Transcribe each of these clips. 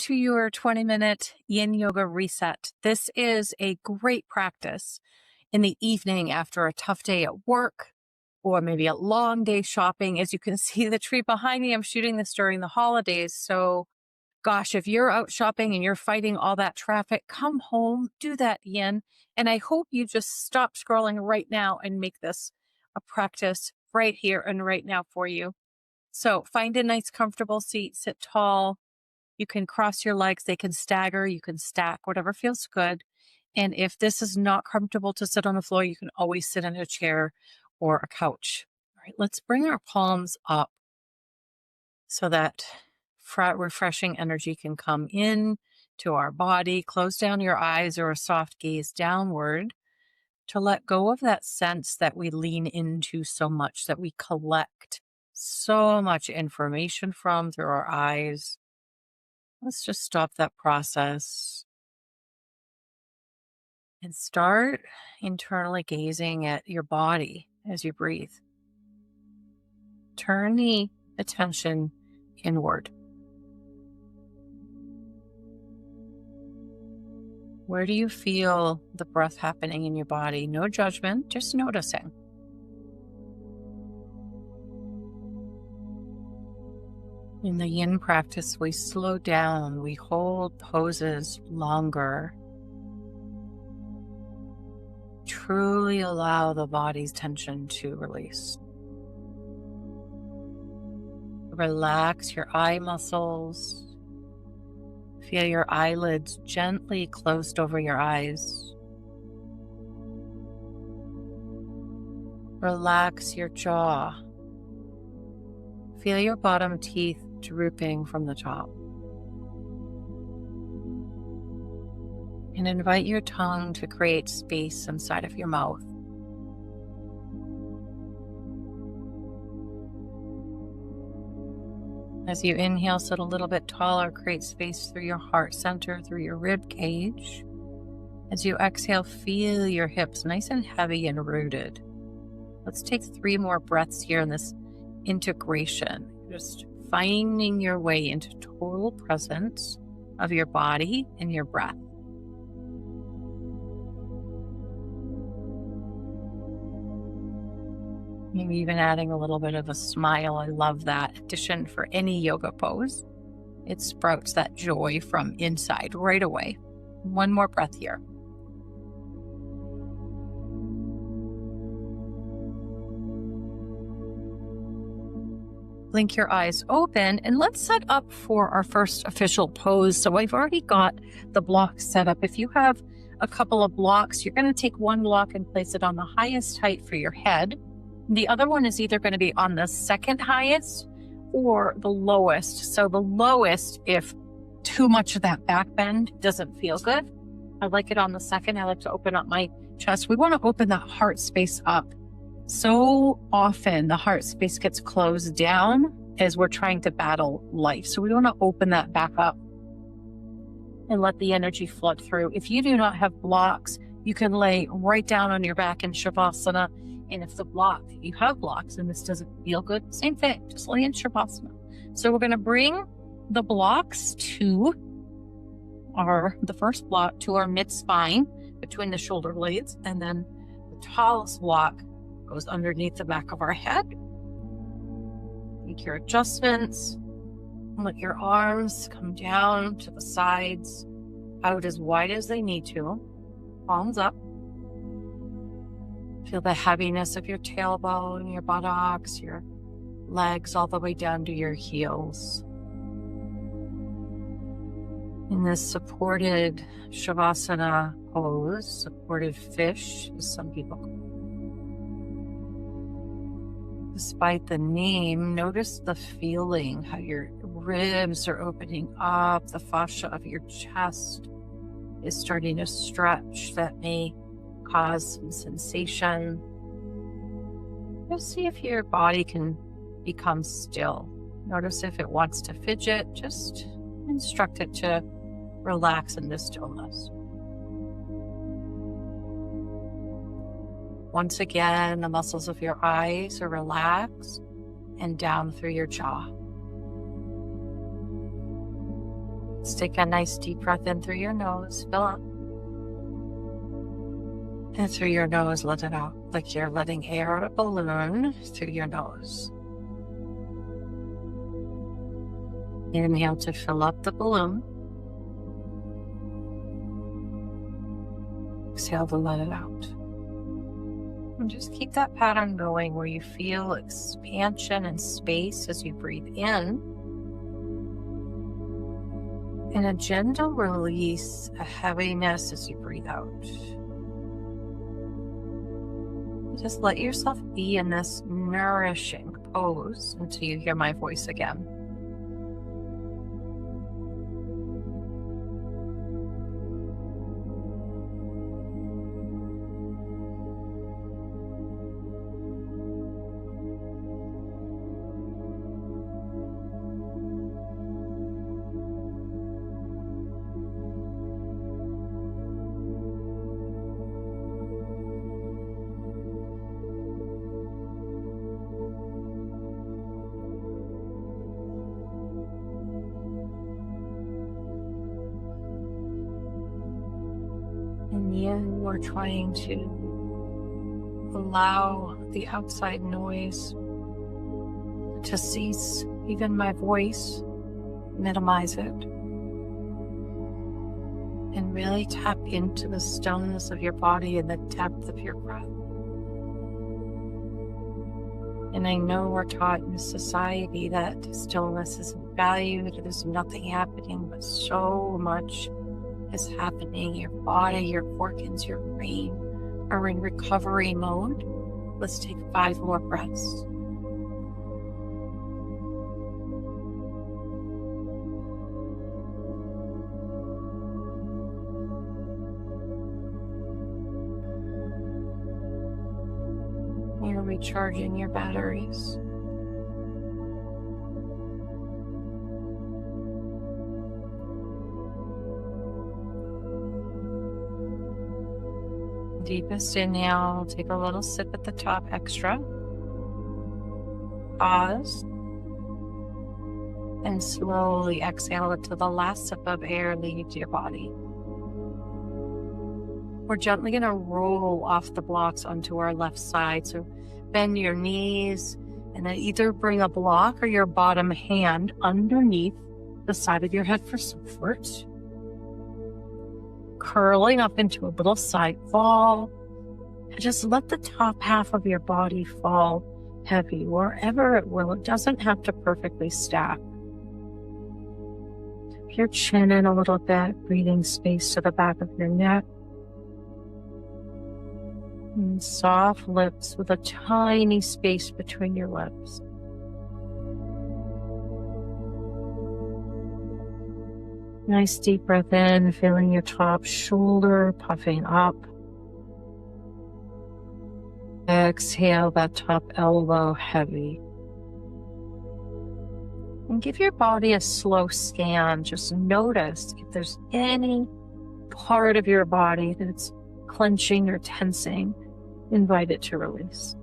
to your 20-minute Yin Yoga reset. This is a great practice in the evening after a tough day at work or maybe a long day shopping. As you can see the tree behind me, I'm shooting this during the holidays. So gosh, if you're out shopping and you're fighting all that traffic, come home, do that yin. And I hope you just stop scrolling right now and make this a practice right here and right now for you. So find a nice comfortable seat, sit tall. You can cross your legs, they can stagger, you can stack, whatever feels good. And if this is not comfortable to sit on the floor, you can always sit in a chair or a couch. All right, let's bring our palms up so that refreshing energy can come in to our body. Close down your eyes or a soft gaze downward to let go of that sense that we lean into so much, that we collect so much information from through our eyes. Let's just stop that process and start internally gazing at your body as you breathe. Turn the attention inward. Where do you feel the breath happening in your body? No judgment, just noticing. In the yin practice, we slow down, we hold poses longer. Truly allow the body's tension to release. Relax your eye muscles. Feel your eyelids gently closed over your eyes. Relax your jaw. Feel your bottom teeth drooping from the top. And invite your tongue to create space inside of your mouth. As you inhale, sit a little bit taller, create space through your heart center, through your rib cage. As you exhale, feel your hips nice and heavy and rooted. Let's take 3 more breaths here in this integration. Just finding your way into total presence of your body and your breath. Maybe even adding a little bit of a smile. I love that addition for any yoga pose. It sprouts that joy from inside right away. 1 more breath here. Blink your eyes open and let's set up for our first official pose. So I've already got the blocks set up. If you have a couple of blocks, you're going to take 1 block and place it on the highest height for your head. The other one is either going to be on the second highest or the lowest. So the lowest, if too much of that back bend doesn't feel good, I like it on the second. I like to open up my chest. We want to open that heart space up. So often the heart space gets closed down as we're trying to battle life. So we want to open that back up and let the energy flood through. If you do not have blocks, you can lay right down on your back in Shavasana. And if you have blocks and this doesn't feel good, same thing, just lay in Shavasana. So we're going to bring the blocks to the first block to our mid spine between the shoulder blades. And then the tallest block goes underneath the back of our head. Make your adjustments. Let your arms come down to the sides, out as wide as they need to. Palms up. Feel the heaviness of your tailbone, your buttocks, your legs, all the way down to your heels. In this supported Shavasana pose, supported fish, as some people call it. Despite the name, notice the feeling, how your ribs are opening up, the fascia of your chest is starting to stretch. That may cause some sensation. Just see if your body can become still. Notice if it wants to fidget, just instruct it to relax into stillness. Once again, the muscles of your eyes are relaxed and down through your jaw. Let's take a nice deep breath in through your nose, fill up. And through your nose, let it out, like you're letting air out of a balloon through your nose. Inhale to fill up the balloon. Exhale to let it out. And just keep that pattern going where you feel expansion and space as you breathe in. And a gentle release, a heaviness as you breathe out. Just let yourself be in this nourishing pose until you hear my voice again. And you are trying to allow the outside noise to cease, even my voice, minimize it. And really tap into the stillness of your body and the depth of your breath. And I know we're taught in society that stillness isn't valued, there's nothing happening, but so much is happening. Your body, your organs, your brain are in recovery mode. Let's take 5 more breaths. You're recharging your batteries. Deepest inhale, take a little sip at the top extra. Pause. And slowly exhale until the last sip of air leaves your body. We're gently going to roll off the blocks onto our left side. So bend your knees and then either bring a block or your bottom hand underneath the side of your head for support. Curling up into a little side fall. And just let the top half of your body fall heavy wherever it will. It doesn't have to perfectly stack. Tuck your chin in a little bit, breathing space to the back of your neck. And soft lips with a tiny space between your lips. Nice deep breath in, feeling your top shoulder puffing up. Exhale that top elbow heavy. And give your body a slow scan. Just notice if there's any part of your body that's clenching or tensing. Invite it to release.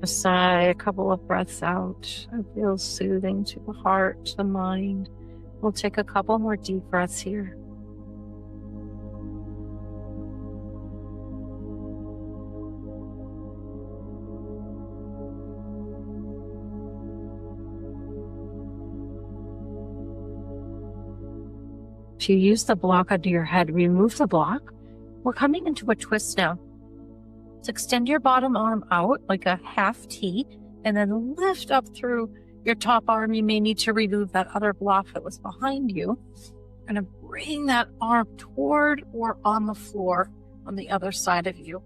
A sigh, a couple of breaths out. It feels soothing to the heart, to the mind. We'll take a couple more deep breaths here. If you use the block under your head, remove the block. We're coming into a twist now. So extend your bottom arm out like a half T and then lift up through your top arm. You may need to remove that other block that was behind you. Going to bring that arm toward or on the floor on the other side of you.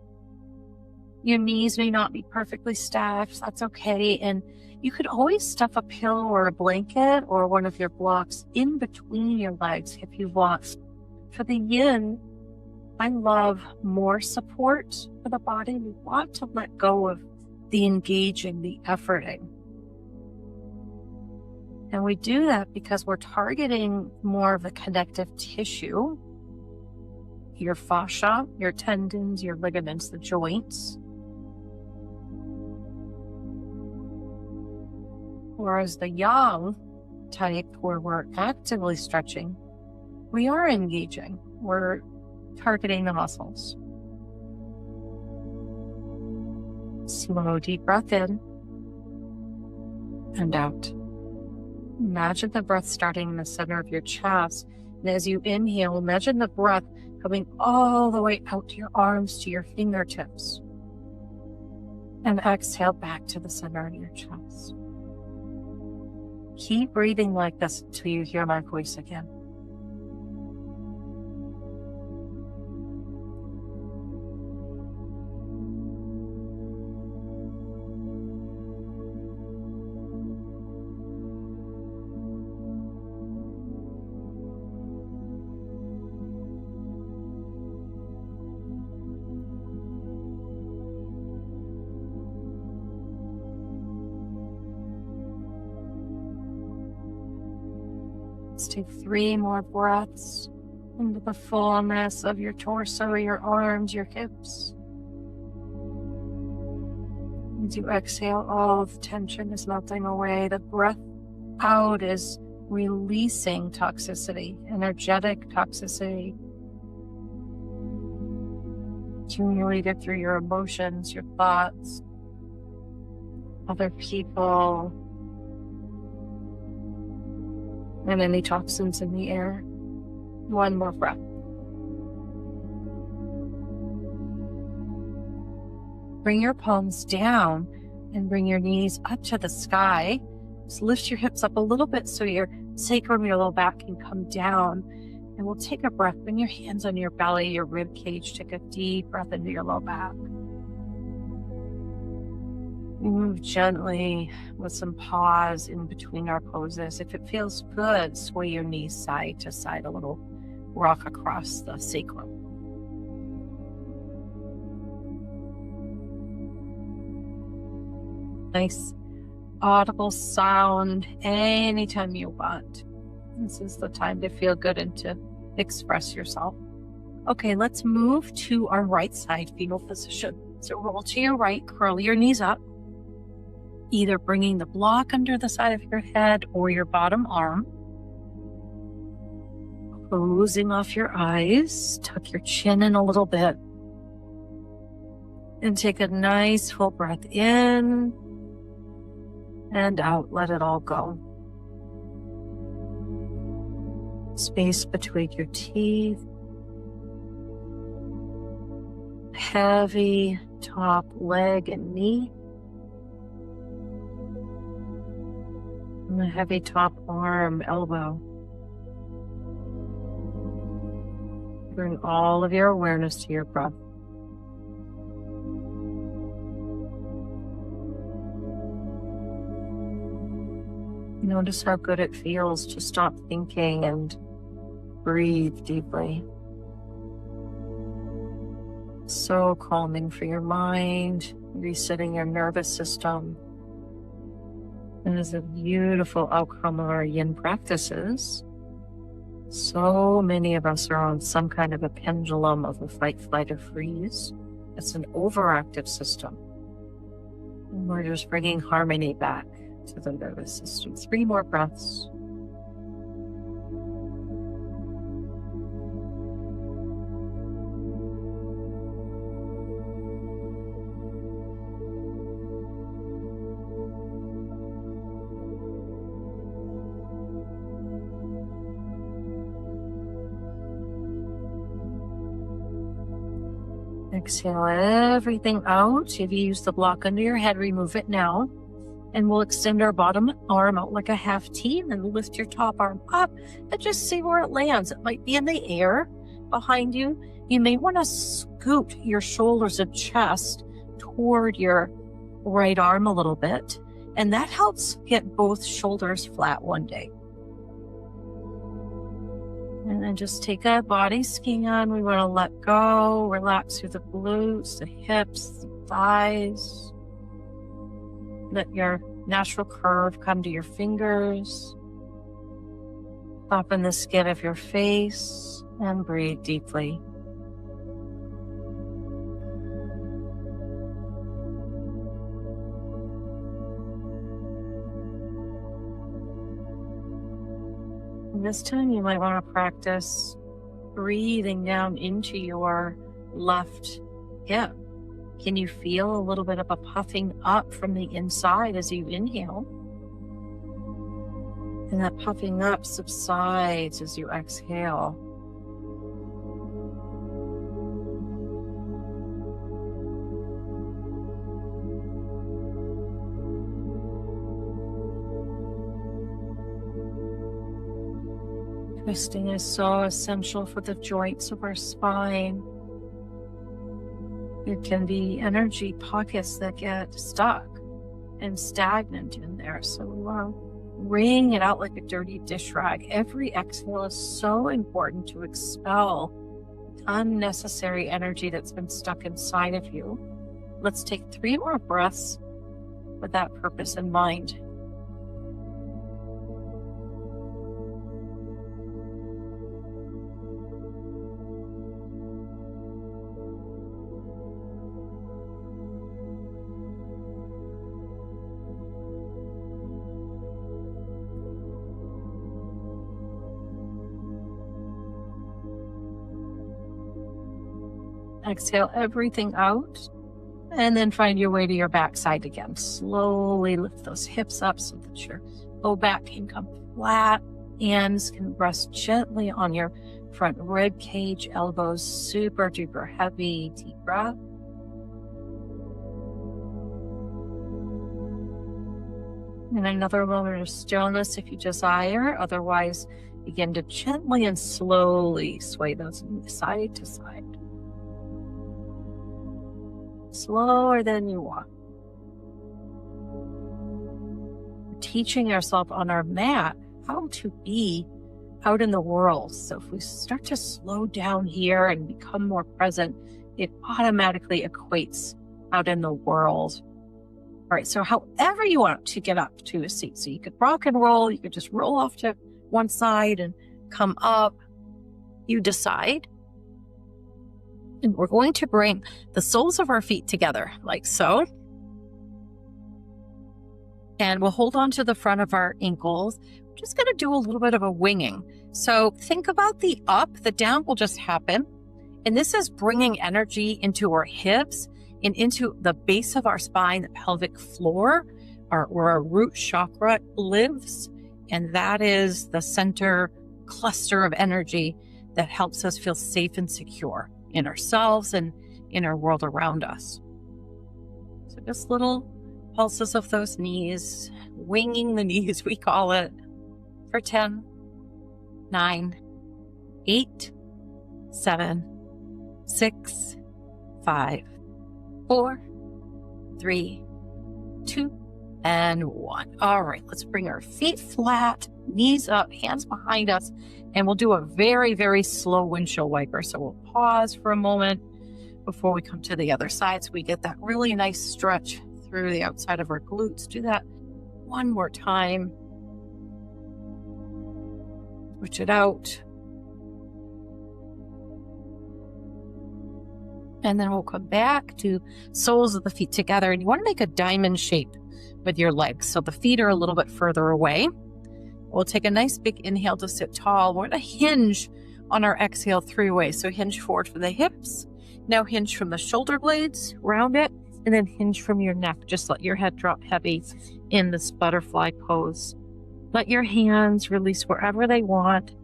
Your knees may not be perfectly stacked. That's okay. And you could always stuff a pillow or a blanket or one of your blocks in between your legs if you want. For the yin, I love more support for the body. We want to let go of the engaging, the efforting. And we do that because we're targeting more of the connective tissue, your fascia, your tendons, your ligaments, the joints. Whereas the yang type, where we're actively stretching, we are engaging. We're targeting the muscles. Slow, deep breath in and out. Imagine the breath starting in the center of your chest. And as you inhale, imagine the breath coming all the way out to your arms, to your fingertips. And exhale back to the center of your chest. Keep breathing like this until you hear my voice again. Let's take 3 more breaths into the fullness of your torso, your arms, your hips. As you exhale, all of the tension is melting away. The breath out is releasing toxicity, energetic toxicity, accumulated through your emotions, your thoughts, other people, and any toxins in the air. 1 more breath. Bring your palms down and bring your knees up to the sky. Just lift your hips up a little bit so your sacrum, your low back can come down. And we'll take a breath. Bring your hands on your belly, your rib cage. Take a deep breath into your low back. Move gently with some pause in between our poses. If it feels good, sway your knees side to side a little. Rock across the sacrum. Nice audible sound anytime you want. This is the time to feel good and to express yourself. Okay, let's move to our right side fetal position. So roll to your right, curl your knees up, either bringing the block under the side of your head or your bottom arm. Closing off your eyes, tuck your chin in a little bit, and take a nice full breath in and out. Let it all go. Space between your teeth. Heavy top leg and knee. And a heavy top arm, elbow. Bring all of your awareness to your breath. Notice how good it feels to stop thinking and breathe deeply. So calming for your mind, resetting your nervous system. And is a beautiful outcome of our yin practices. So many of us are on some kind of a pendulum of a fight, flight, or freeze. It's an overactive system. And we're just bringing harmony back to the nervous system. 3 more breaths. Exhale everything out. If you use the block under your head, remove it now. And we'll extend our bottom arm out like a half T and then lift your top arm up and just see where it lands. It might be in the air behind you. You may want to scoot your shoulders and chest toward your right arm a little bit. And that helps get both shoulders flat one day. And then just take a body scan. We want to let go, relax through the glutes, the hips, the thighs. Let your natural curve come to your fingers. Soften the skin of your face and breathe deeply. And this time you might want to practice breathing down into your left hip. Can you feel a little bit of a puffing up from the inside as you inhale? And that puffing up subsides as you exhale. Twisting is so essential for the joints of our spine. It can be energy pockets that get stuck and stagnant in there. So wring it out like a dirty dish rag. Every exhale is so important to expel unnecessary energy that's been stuck inside of you. Let's take 3 more breaths with that purpose in mind. Exhale everything out, and then find your way to your backside again. Slowly lift those hips up so that your low back can come flat. Hands can rest gently on your front rib cage, elbows super duper heavy. Deep breath. And another moment of stillness if you desire. Otherwise, begin to gently and slowly sway those side to side. Slower than you want. We're teaching ourselves on our mat how to be out in the world. So if we start to slow down here and become more present, it automatically equates out in the world. All right, so however you want to get up to a seat. So you could rock and roll, you could just roll off to one side and come up. You decide. And we're going to bring the soles of our feet together, like so. And we'll hold on to the front of our ankles. We're just going to do a little bit of a winging. So think about the up, the down will just happen. And this is bringing energy into our hips and into the base of our spine, the pelvic floor, where our root chakra lives. And that is the center cluster of energy that helps us feel safe and secure in ourselves and in our world around us. So just little pulses of those knees, winging the knees, we call it, for 10, 9, 8, 7, 6, 5, 4, 3, 2, and 1. All right, let's bring our feet flat, knees up, hands behind us, and we'll do a very, very slow windshield wiper. So we'll pause for a moment before we come to the other side so we get that really nice stretch through the outside of our glutes. Do that one more time. Switch it out. And then we'll come back to soles of the feet together. And you want to make a diamond shape with your legs. So the feet are a little bit further away. We'll take a nice big inhale to sit tall. We're going to hinge on our exhale 3 ways. So hinge forward from the hips. Now hinge from the shoulder blades, round it, and then hinge from your neck. Just let your head drop heavy in this butterfly pose. Let your hands release wherever they want.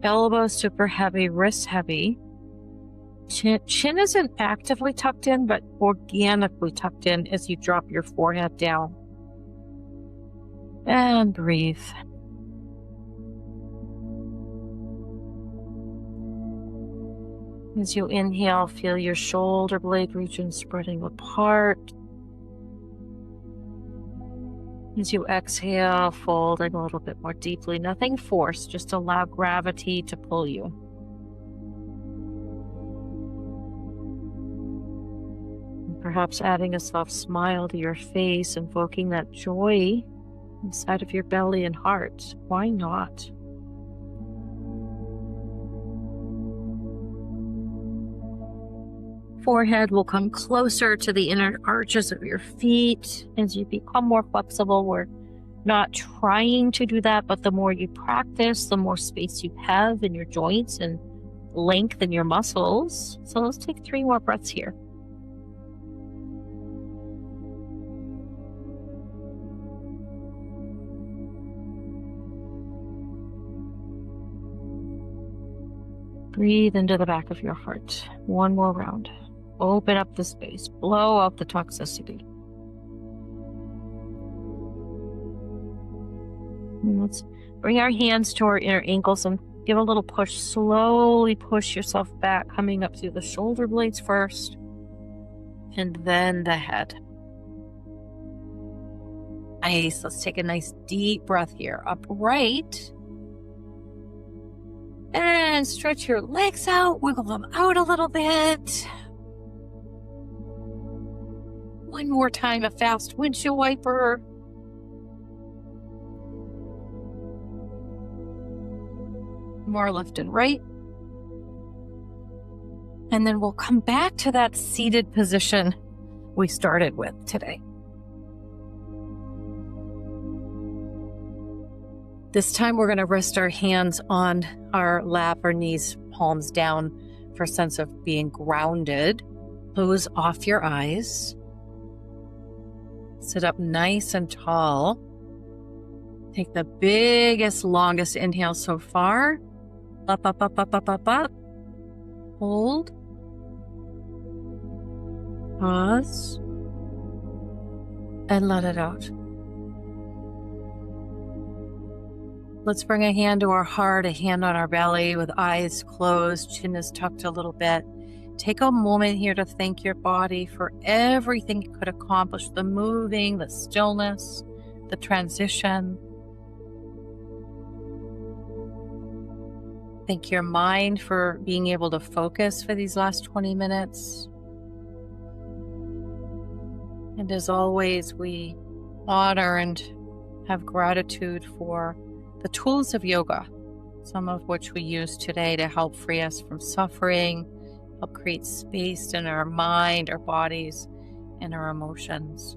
Elbows super heavy, wrists heavy. Chin isn't actively tucked in, but organically tucked in as you drop your forehead down. And breathe. As you inhale, feel your shoulder blade region spreading apart. As you exhale, folding a little bit more deeply. Nothing forced, just allow gravity to pull you. And perhaps adding a soft smile to your face, invoking that joy inside of your belly and heart. Why not? forehead will come closer to the inner arches of your feet as you become more flexible. We're not trying to do that, but the more you practice, the more space you have in your joints and length in your muscles. So let's take 3 more breaths here. Breathe into the back of your heart. 1 more round. Open up the space. Blow out the toxicity. And let's bring our hands to our inner ankles and give a little push. Slowly push yourself back, coming up through the shoulder blades first, and then the head. Nice. Let's take a nice deep breath here. Upright. And stretch your legs out, wiggle them out a little bit. 1 more time, a fast windshield wiper. More left and right. And then we'll come back to that seated position we started with today. This time we're going to rest our hands on our lap or knees, palms down for a sense of being grounded. Close off your eyes. Sit up nice and tall. Take the biggest, longest inhale so far. Up, up, up, up, up, up, up. Hold. Pause. And let it out. Let's bring a hand to our heart, a hand on our belly with eyes closed, chin is tucked a little bit. Take a moment here to thank your body for everything it could accomplish, the moving, the stillness, the transition. Thank your mind for being able to focus for these last 20 minutes. And as always, we honor and have gratitude for the tools of yoga, some of which we use today to help free us from suffering, help create space in our mind, our bodies, and our emotions.